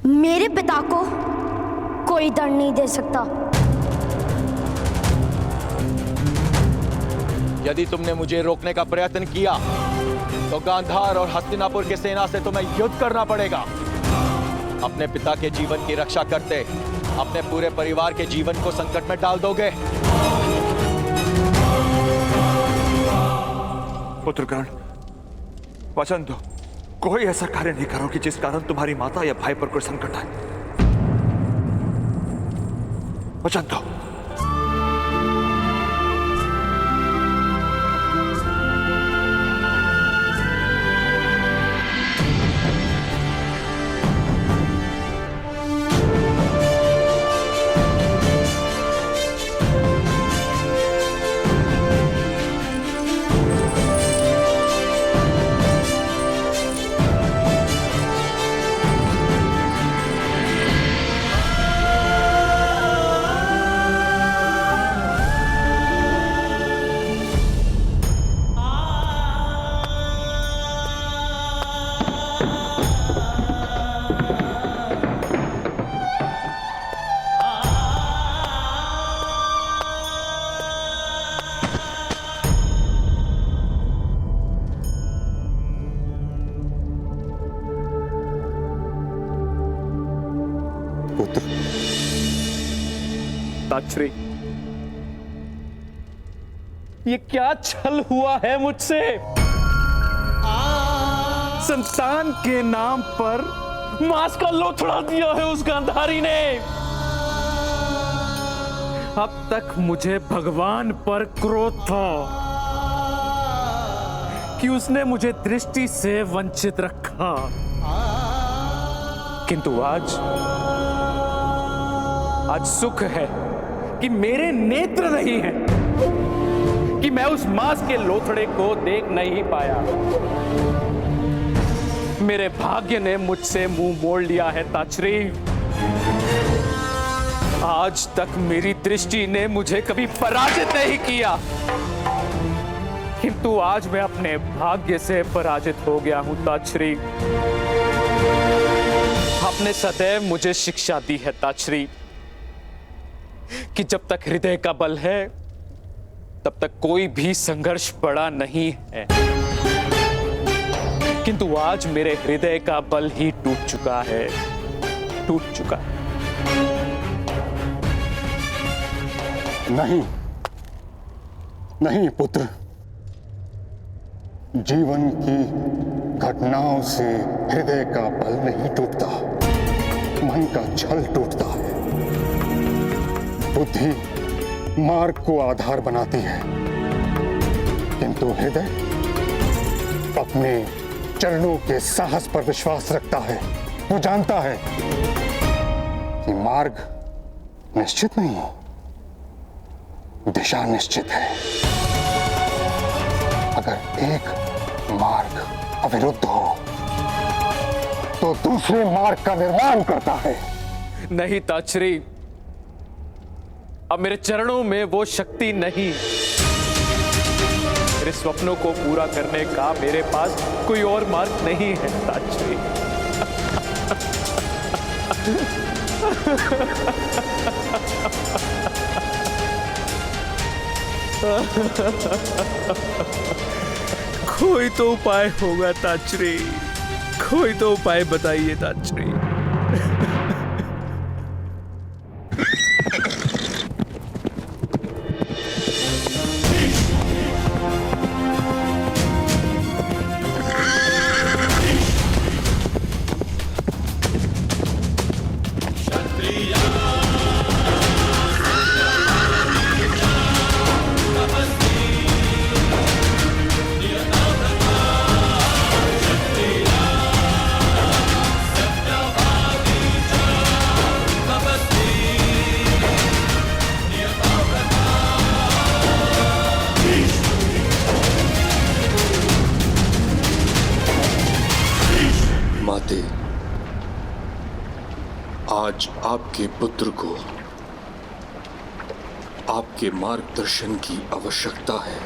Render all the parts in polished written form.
मेरे पिता को कोई दंड नहीं दे सकता। यदि तुमने मुझे रोकने का प्रयत्न किया तो गांधार और हस्तिनापुर की सेना से तुम्हें युद्ध करना पड़ेगा। अपने पिता के जीवन की रक्षा करते अपने पूरे परिवार के जीवन को संकट में डाल दोगे। पुत्रगण, वचन दो, कोई ऐसा कार्य नहीं करोगे जिस कारण तुम्हारी माता या भाई पर कोई संकट आए। वचन दो। पुत्र ताक्षरी, ये क्या छल हुआ है मुझसे? संतान के नाम पर मांस का लोथड़ा दिया है उस गांधारी ने। अब तक मुझे भगवान पर क्रोध था कि उसने मुझे दृष्टि से वंचित रखा, किंतु आज सुख है कि मेरे नेत्र नहीं हैं, कि मैं उस मांस के लोथड़े को देख नहीं पाया। मेरे भाग्य ने मुझसे मुंह मोड़ लिया है ताक्षरी। आज तक मेरी दृष्टि ने मुझे कभी पराजित नहीं किया, किंतु आज मैं अपने भाग्य से पराजित हो गया हूं ताक्षरी। आपने सदैव मुझे शिक्षा दी है ताक्षरी कि जब तक हृदय का बल है तब तक कोई भी संघर्ष बड़ा नहीं है, किंतु आज मेरे हृदय का बल ही टूट चुका है, टूट चुका है। नहीं, नहीं पुत्र, जीवन की घटनाओं से हृदय का बल नहीं टूटता, मन का छल टूटता है। बुद्धि मार्ग को आधार बनाती है, किंतु हृदय अपने चरणों के साहस पर विश्वास रखता है। वो जानता है कि मार्ग निश्चित नहीं, दिशा निश्चित है। अगर एक मार्ग अविरुद्ध हो तो दूसरे मार्ग का निर्माण करता है। नहीं ताक्षरी, अब मेरे चरणों में वो शक्ति नहीं। मेरे स्वप्नों को पूरा करने का मेरे पास कोई और मार्ग नहीं है ताक्षरी। कोई तो उपाय होगा ताक्षरी, कोई तो उपाय बताइए ताक्षरी। माते, आज आपके पुत्र को आपके मार्गदर्शन की आवश्यकता है।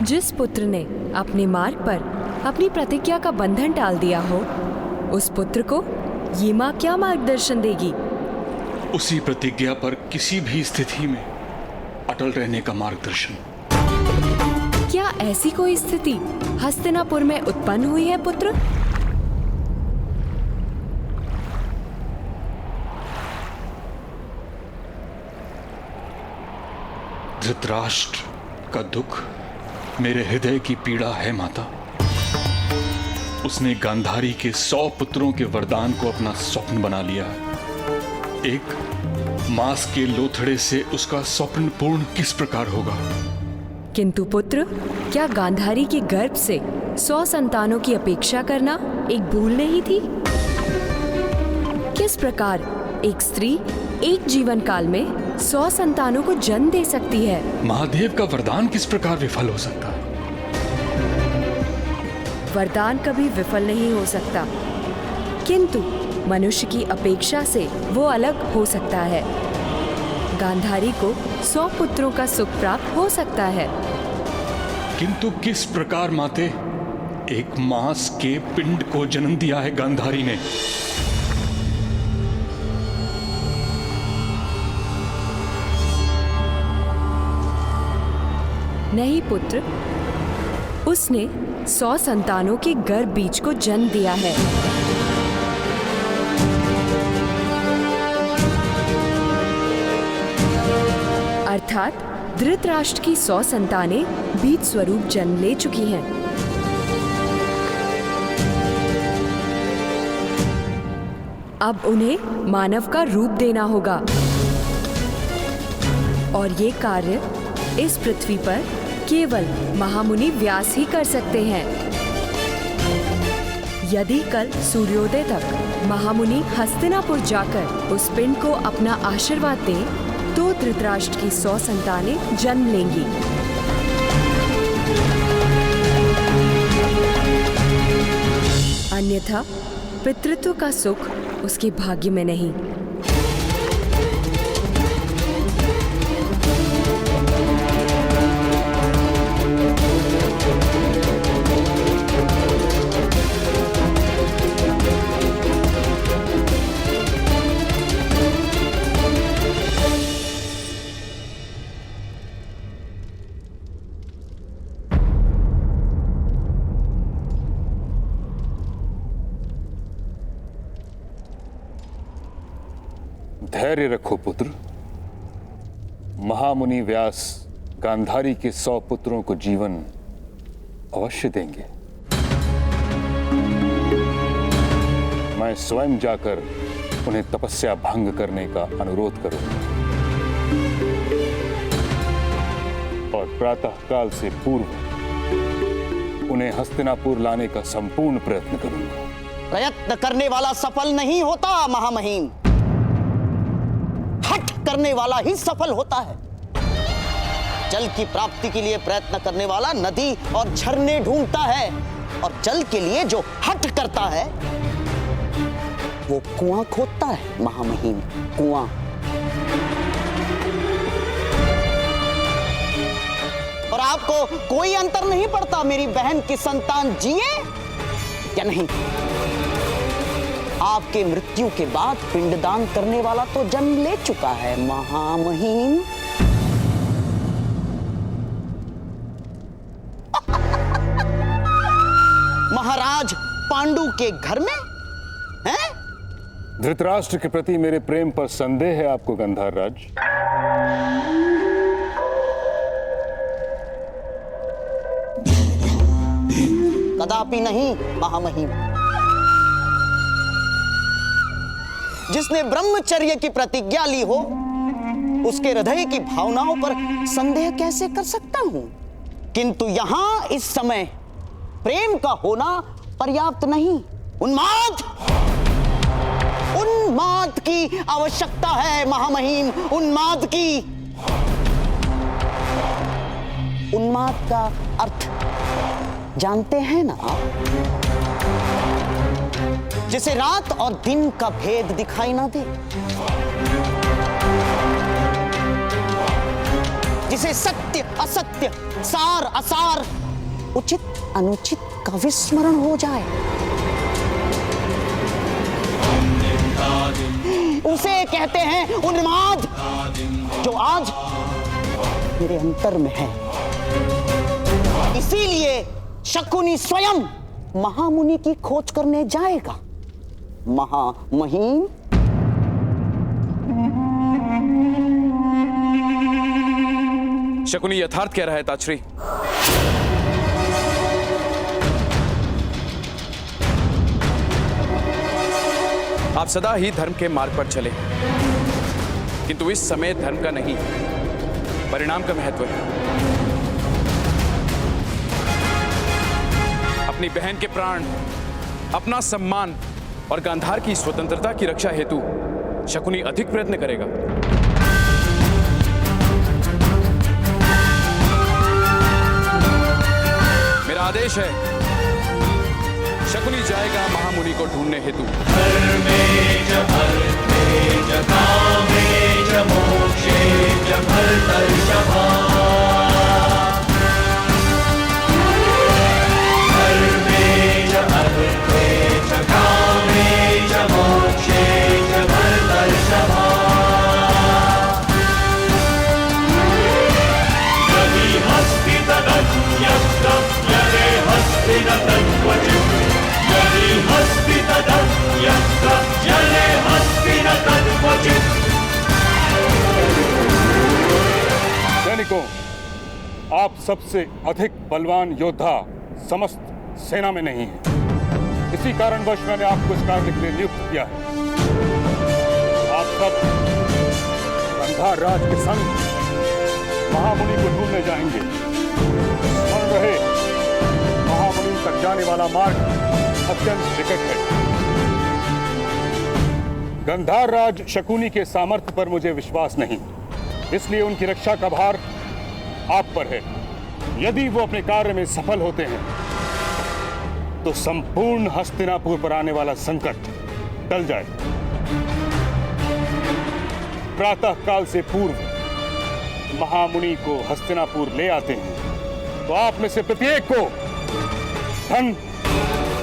जिस पुत्र ने अपने मार्ग पर अपनी प्रतिज्ञा का बंधन टाल दिया हो, उस पुत्र को ये माँ क्या मार्गदर्शन देगी? उसी प्रतिज्ञा पर किसी भी स्थिति में अटल रहने का मार्गदर्शन। क्या ऐसी कोई स्थिति हस्तिनापुर में उत्पन्न हुई है पुत्र? धृतराष्ट्र का दुख मेरे हृदय की पीड़ा है माता। उसने गांधारी के 100 पुत्रों के वरदान को अपना स्वप्न बना लिया है। एक मांस के लोथड़े से उसका स्वप्न पूर्ण किस प्रकार होगा? किंतु पुत्र, क्या गांधारी के गर्भ से 100 संतानों की अपेक्षा करना एक भूल नहीं थी? किस प्रकार एक स्त्री एक जीवन काल में 100 संतानों को जन्म दे सकती है? महादेव का वरदान किस प्रकार विफल हो सकता है? वरदान कभी विफल नहीं हो सकता, किंतु मनुष्य की अपेक्षा से वो अलग हो सकता है। गांधारी को 100 पुत्रों का सुख प्राप्त हो सकता है। किंतु किस प्रकार माते? एक मांस के पिंड को जन्म दिया है गांधारी ने। नहीं पुत्र, उसने 100 संतानों के गर्भ बीज को जन्म दिया है। अर्थात धृतराष्ट्र की 100 संतानें बीज स्वरूप जन्म ले चुकी हैं। अब उन्हें मानव का रूप देना होगा और ये कार्य इस पृथ्वी पर केवल महामुनि व्यास ही कर सकते हैं। यदि कल सूर्योदय तक महामुनि हस्तिनापुर जाकर उस पिंड को अपना आशीर्वाद दें, तो धृतराष्ट्र की 100 संतानें जन्म लेंगी। अन्यथा पितृत्व का सुख उसके भाग्य में नहीं। धैर्य रखो पुत्र। महामुनि व्यास गांधारी के 100 पुत्रों को जीवन अवश्य देंगे। मैं स्वयं जाकर उन्हें तपस्या भंग करने का अनुरोध करूंगा और प्रातःकाल से पूर्व उन्हें हस्तिनापुर लाने का संपूर्ण प्रयत्न करूंगा। प्रयत्न करने वाला सफल नहीं होता महामहिम, हठ करने वाला ही सफल होता है। जल की प्राप्ति के लिए प्रयत्न करने वाला नदी और झरने ढूंढता है, और जल के लिए जो हठ करता है वो कुआं खोदता है महामहिम, कुआं। और आपको कोई अंतर नहीं पड़ता मेरी बहन की संतान जिए या नहीं। आपके मृत्यु के बाद पिंडदान करने वाला तो जन्म ले चुका है महामहिम। महाराज पांडु के घर में हैं? धृतराष्ट्र के प्रति मेरे प्रेम पर संदेह है आपको गंधार राज? कदापि नहीं महामहिम। जिसने ब्रह्मचर्य की प्रतिज्ञा ली हो उसके हृदय की भावनाओं पर संदेह कैसे कर सकता हूं? किंतु यहां इस समय प्रेम का होना पर्याप्त नहीं। उन्माद की आवश्यकता है महामहिम, उन्माद की। उन्माद का अर्थ जानते हैं ना आप? जिसे रात और दिन का भेद दिखाई ना दे, जिसे सत्य असत्य, सार असार, उचित अनुचित का विस्मरण हो जाए, उसे कहते हैं उन्माद, जो आज मेरे अंतर में है। इसीलिए शकुनी स्वयं महामुनि की खोज करने जाएगा महामहिम। शकुनी यथार्थ कह रहा है ताश्री। आप सदा ही धर्म के मार्ग पर चले, किंतु इस समय धर्म का नहीं परिणाम का महत्व है। अपनी बहन के प्राण, अपना सम्मान और गांधार की स्वतंत्रता की रक्षा हेतु शकुनी अधिक प्रयत्न करेगा। मेरा आदेश है, शकुनी जाएगा महामुनि को ढूंढने हेतु। सैनिकों, आप सबसे अधिक बलवान योद्धा समस्त सेना में नहीं है। इसी कारणवश मैंने आपको इस कार्य के लिए नियुक्त किया है। आप सब गंधार राज के संग महामुनि को ढूंढने जाएंगे। स्मरण रहे, महामुनि तक जाने वाला मार्ग अत्यंत निकट है। गंधार राज शकुनी के सामर्थ्य पर मुझे विश्वास नहीं, इसलिए उनकी रक्षा का भार आप पर है। यदि वो अपने कार्य में सफल होते हैं तो संपूर्ण हस्तिनापुर पर आने वाला संकट टल जाए। प्रातः काल से पूर्व महामुनि को हस्तिनापुर ले आते हैं तो आप में से प्रत्येक को धन,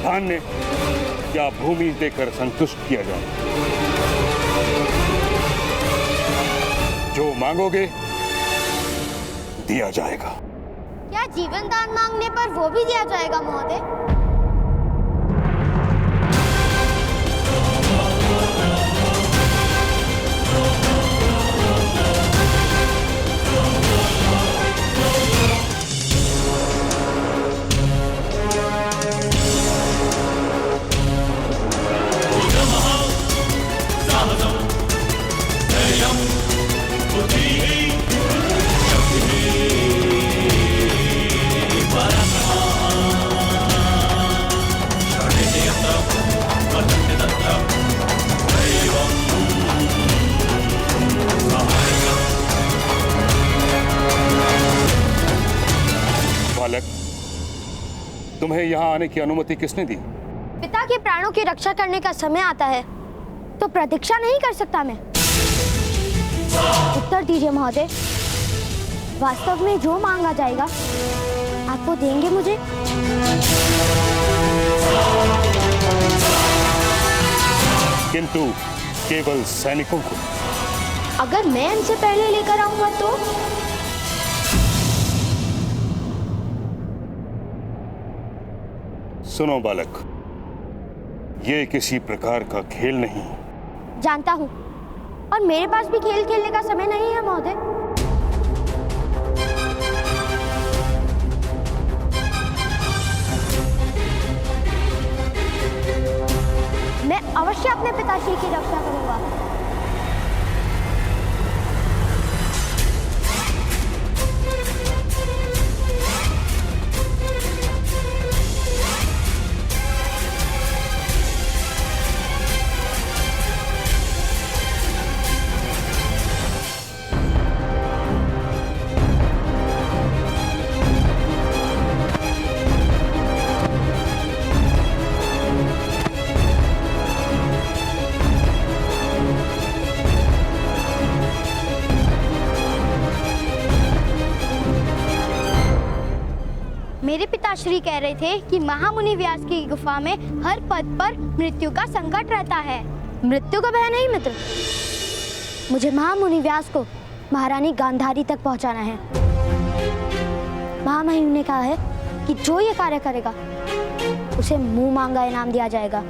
धान्य या भूमि देकर संतुष्ट किया जाए। जो मांगोगे दिया जाएगा। क्या जीवन दान मांगने पर वो भी दिया जाएगा महोदय? बालक, तुम्हें यहाँ आने की अनुमति किसने दी? पिता के प्राणों की रक्षा करने का समय आता है तो प्रतीक्षा नहीं कर सकता मैं। उत्तर दीजिए महोदय, वास्तव में जो मांगा जाएगा आप वो देंगे मुझे? किंतु केवल सैनिकों को। अगर मैं इनसे पहले लेकर आऊंगा तो? सुनो बालक, ये किसी प्रकार का खेल नहीं। जानता हूँ, और मेरे पास भी खेल खेलने का समय नहीं है महोदय। मैं अवश्य अपने पिताश्री की रक्षा करूंगा। मेरे पिताश्री कह रहे थे कि महामुनि व्यास की गुफा में हर पद पर मृत्यु का संकट रहता है। मृत्यु का भय नहीं मित्र, मुझे महामुनि व्यास को महारानी गांधारी तक पहुंचाना है। महामहिम ने कहा है कि जो ये कार्य करेगा उसे मुंह मांगा इनाम दिया जाएगा।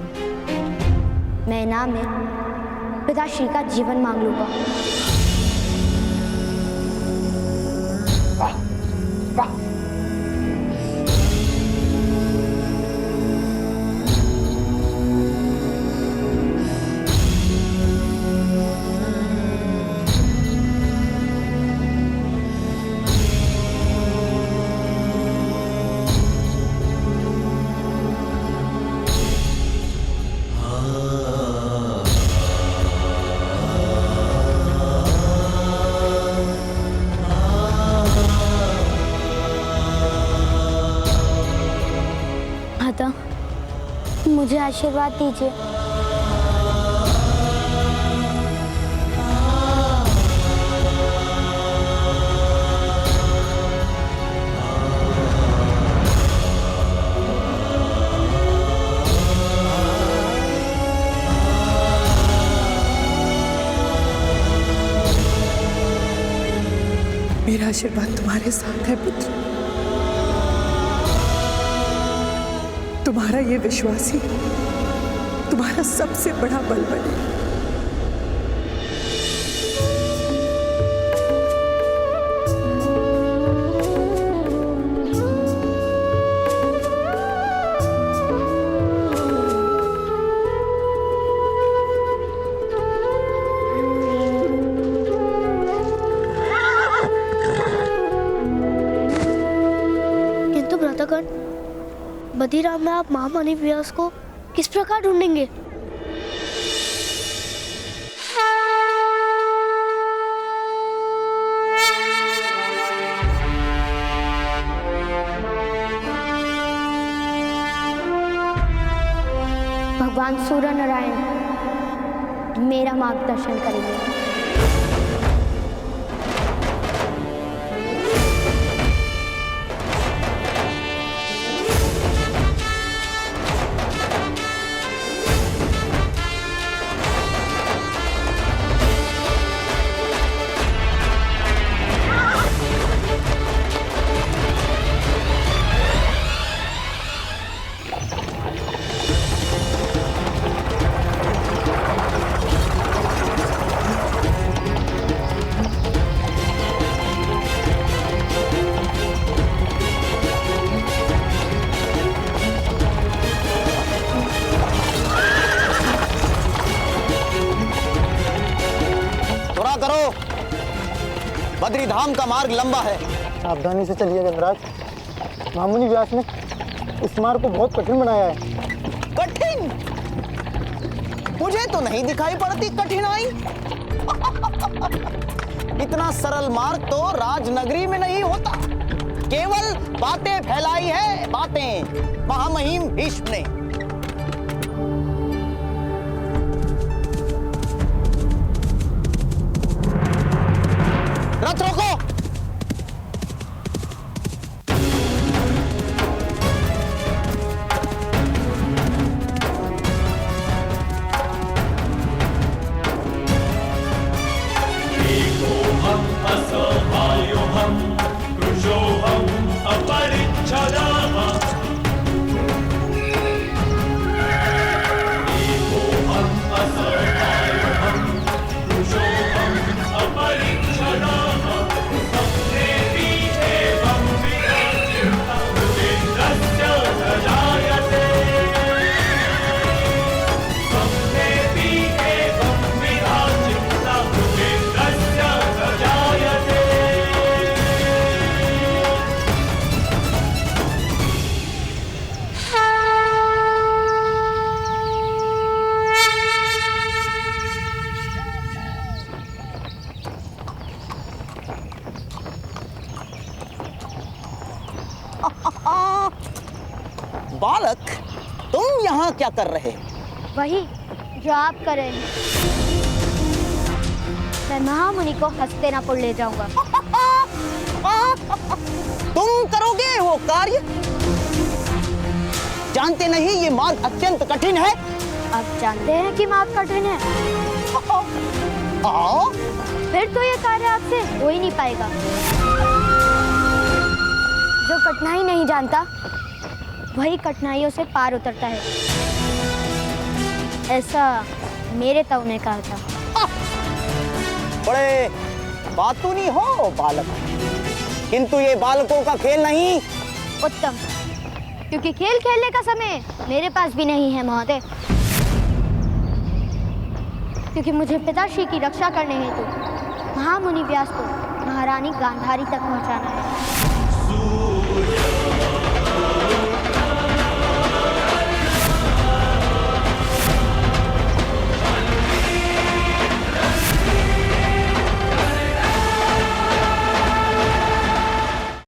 मैं इनाम में पिताश्री का जीवन मांग लूंगा। माता, मुझे आशीर्वाद दीजिए। मेरा आशीर्वाद तुम्हारे साथ है पुत्र। तुम्हारा ये विश्वास ही तुम्हारा सबसे बड़ा बल बने। किंतु भ्रातागण, मदिरा में आप महामुनि व्यास को किस प्रकार ढूंढेंगे? भगवान सूर्य नारायण मेरा मार्गदर्शन करेंगे। बद्री धाम का मार्ग लंबा है। सावधानी से चलिए गंधराज। महामुनि व्यास ने इस मार्ग को बहुत कठिन बनाया है। कठिन? मुझे तो नहीं दिखाई पड़ती कठिनाई। इतना सरल मार्ग तो राजनगरी में नहीं होता। केवल बातें फैलाई है, बातें महामहिम भीष्म ने। रथ रोको। यहाँ क्या कर रहे हो? वही जो आप कर रहे हैं। मैं महामुनि को हस्तिनापुर ले जाऊंगा। तुम करोगे वो कार्य? जानते नहीं ये मार्ग अत्यंत कठिन है? आप जानते हैं कि मार्ग कठिन है। आओ, फिर तो ये कार्य आपसे हो ही नहीं पाएगा। जो कठिनाई नहीं जानता वही कठिनाइयों से पार उतरता है, ऐसा मेरे ताऊ ने कहा था। बड़े बातूनी हो बालक, किंतु ये बालकों का खेल नहीं। उत्तम, क्योंकि खेल खेलने का समय मेरे पास भी नहीं है महोदय। क्योंकि मुझे पिताश्री की रक्षा करने हेतु महामुनि व्यास को महारानी गांधारी तक पहुंचाना है।